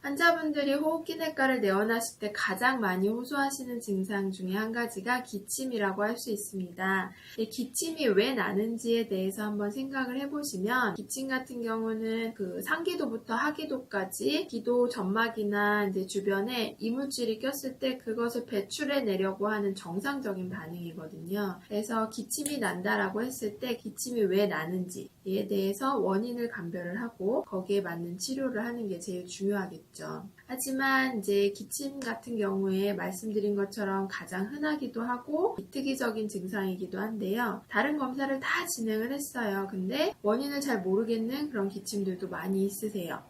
환자분들이 호흡기내과를 내원하실 때 가장 많이 호소하시는 증상 중에 한 가지가 기침이라고 할 수 있습니다. 기침이 왜 나는지에 대해서 한번 생각을 해보시면, 기침 같은 경우는 그 상기도부터 하기도까지 기도 점막이나 이제 주변에 이물질이 꼈을 때 그것을 배출해내려고 하는 정상적인 반응이거든요. 그래서 기침이 난다라고 했을 때 기침이 왜 나는지에 대해서 원인을 감별을 하고 거기에 맞는 치료를 하는 게 제일 중요하겠죠. 하지만 이제 기침 같은 경우에 말씀드린 것처럼 가장 흔하기도 하고 비특이적인 증상이기도 한데요. 다른 검사를 다 진행을 했어요. 근데 원인을 잘 모르겠는 그런 기침들도 많이 있으세요.